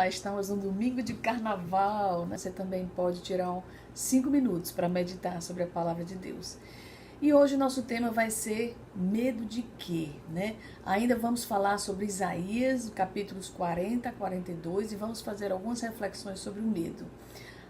Olá, estamos no domingo de carnaval, né? Você também pode tirar 5 minutos para meditar sobre a palavra de Deus. E hoje nosso tema vai ser medo de quê, né? Ainda vamos falar sobre Isaías, capítulos 40 a 42, e vamos fazer algumas reflexões sobre o medo.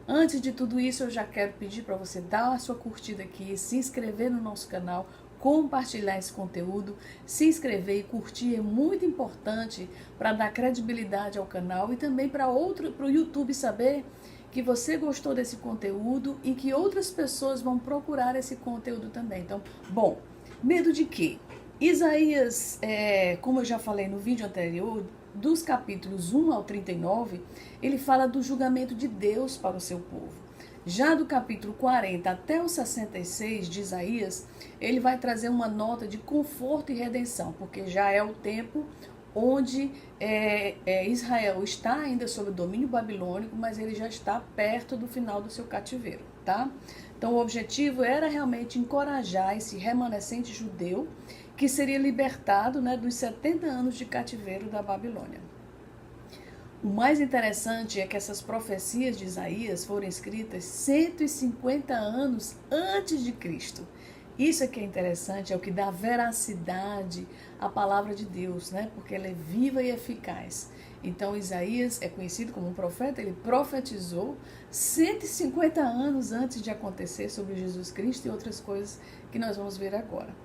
Antes de tudo isso, eu já quero pedir para você dar a sua curtida aqui, se inscrever no nosso canal, compartilhar esse conteúdo, se inscrever e curtir é muito importante para dar credibilidade ao canal e também para o YouTube saber que você gostou desse conteúdo e que outras pessoas vão procurar esse conteúdo também. Então, bom, medo de quê? Isaías, como eu já falei no vídeo anterior, dos capítulos 1 ao 39, ele fala do julgamento de Deus para o seu povo. Já do capítulo 40 até o 66 de Isaías, ele vai trazer uma nota de conforto e redenção, porque já é o tempo onde Israel está ainda sob o domínio babilônico, mas ele já está perto do final do seu cativeiro, tá? Então o objetivo era realmente encorajar esse remanescente judeu que seria libertado, né, dos 70 anos de cativeiro da Babilônia. O mais interessante é que essas profecias de Isaías foram escritas 150 anos antes de Cristo. Isso é que é interessante, é o que dá veracidade à palavra de Deus, né? Porque ela é viva e eficaz. Então Isaías é conhecido como um profeta, ele profetizou 150 anos antes de acontecer sobre Jesus Cristo e outras coisas que nós vamos ver agora.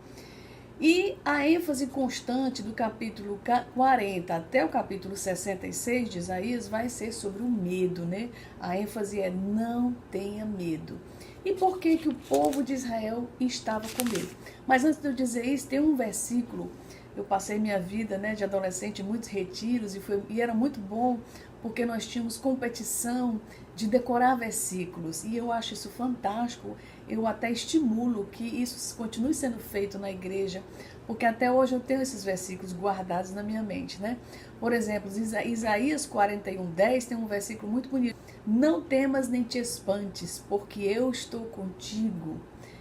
E a ênfase constante do capítulo 40 até o capítulo 66 de Isaías vai ser sobre o medo, né? A ênfase é não tenha medo. E por que que o povo de Israel estava com medo? Mas antes de eu dizer isso, tem um versículo. Eu passei minha vida, né, de adolescente em muitos retiros e era muito bom porque nós tínhamos competição de decorar versículos e eu acho isso fantástico. Eu até estimulo que isso continue sendo feito na igreja, porque até hoje eu tenho esses versículos guardados na minha mente, né? Por exemplo, Isaías 41:10 tem um versículo muito bonito. Não temas nem te espantes, porque eu estou contigo.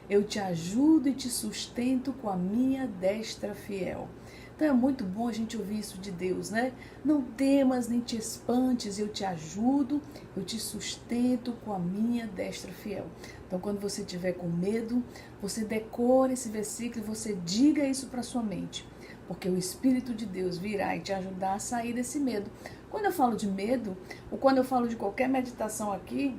Eu te ajudo e te sustento com a minha destra fiel. Então é muito bom a gente ouvir isso de Deus, né? Não temas nem te espantes, eu te ajudo, eu te sustento com a minha destra fiel. Então quando você estiver com medo, você decore esse versículo e você diga isso para sua mente. Porque o Espírito de Deus virá e te ajudar a sair desse medo. Quando eu falo de medo, ou quando eu falo de qualquer meditação aqui,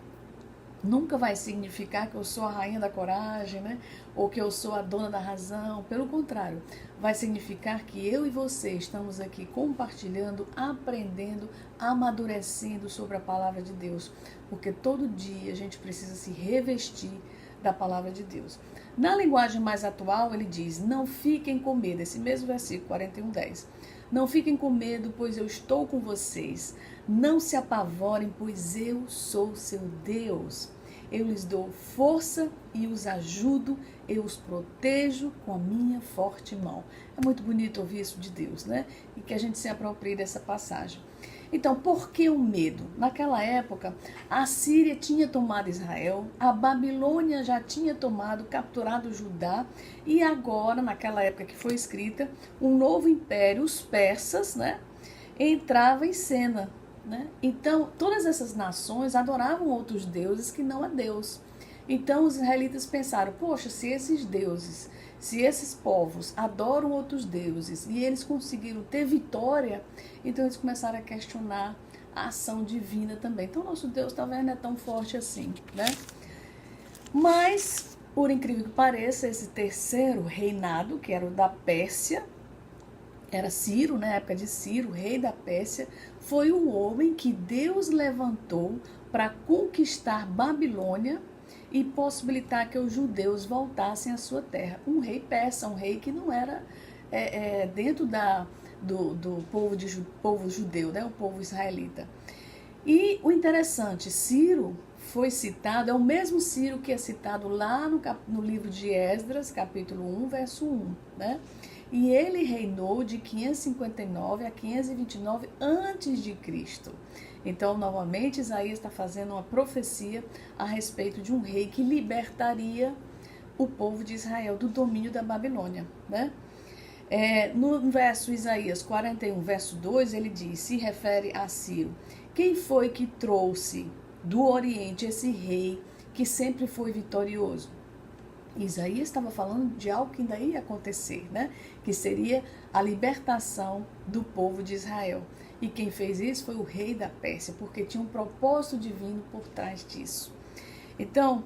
nunca vai significar que eu sou a rainha da coragem, né? Ou que eu sou a dona da razão. Pelo contrário, vai significar que eu e você estamos aqui compartilhando, aprendendo, amadurecendo sobre a palavra de Deus. Porque todo dia a gente precisa se revestir da palavra de Deus. Na linguagem mais atual, ele diz, não fiquem com medo. Esse mesmo versículo, 41:10. Não fiquem com medo, pois eu estou com vocês. Não se apavorem, pois eu sou seu Deus. Eu lhes dou força e os ajudo, eu os protejo com a minha forte mão. É muito bonito ouvir isso de Deus, né? E que a gente se aproprie dessa passagem. Então, por que o medo? Naquela época, a Síria tinha tomado Israel, a Babilônia já tinha capturado Judá, e agora, naquela época que foi escrita, um novo império, os persas, né, entrava em cena. Né? Então, todas essas nações adoravam outros deuses que não a Deus. Então, os israelitas pensaram, poxa, se esses deuses, se esses povos adoram outros deuses e eles conseguiram ter vitória, então eles começaram a questionar a ação divina também. Então, nosso Deus talvez não é tão forte assim, né? Mas, por incrível que pareça, esse terceiro reinado, que era o da Pérsia, era Ciro, na época de Ciro, rei da Pérsia, foi o homem que Deus levantou para conquistar Babilônia e possibilitar que os judeus voltassem à sua terra. Um rei persa, um rei que não era dentro do povo judeu, né? O povo israelita. E o interessante, Ciro foi citado, é o mesmo Ciro que é citado lá no livro de Esdras, capítulo 1, verso 1, né? E ele reinou de 559 a 529 antes de Cristo. Então, novamente, Isaías está fazendo uma profecia a respeito de um rei que libertaria o povo de Israel do domínio da Babilônia, né? No verso Isaías 41, verso 2, ele diz, se refere a Ciro. Quem foi que trouxe do Oriente esse rei que sempre foi vitorioso? Isaías estava falando de algo que ainda ia acontecer, né? Que seria a libertação do povo de Israel. E quem fez isso foi o rei da Pérsia, porque tinha um propósito divino por trás disso. Então,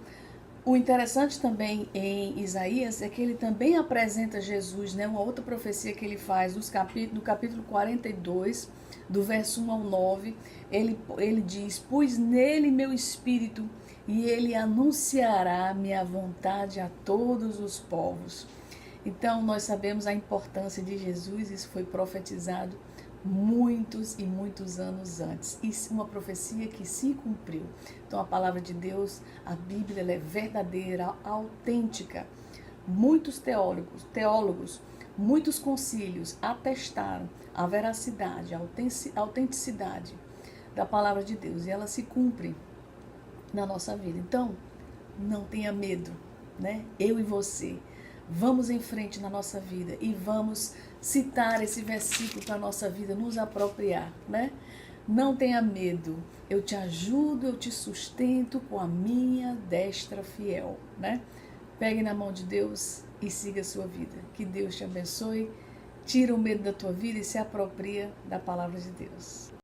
o interessante também em Isaías é que ele também apresenta Jesus, né? Uma outra profecia que ele faz no capítulo 42, do verso 1 ao 9, ele diz, pois nele meu espírito, e ele anunciará minha vontade a todos os povos. Então, nós sabemos a importância de Jesus, isso foi profetizado muitos e muitos anos antes. E uma profecia que se cumpriu. Então, a palavra de Deus, a Bíblia, ela é verdadeira, autêntica. Muitos teólogos, muitos concílios atestaram a veracidade, a autenticidade da palavra de Deus. E ela se cumpre na nossa vida. Então, não tenha medo, né? Eu e você. Vamos em frente na nossa vida e vamos citar esse versículo para a nossa vida, nos apropriar, né? Não tenha medo, eu te ajudo, eu te sustento com a minha destra fiel, né? Pegue na mão de Deus e siga a sua vida. Que Deus te abençoe, tira o medo da tua vida e se apropria da palavra de Deus.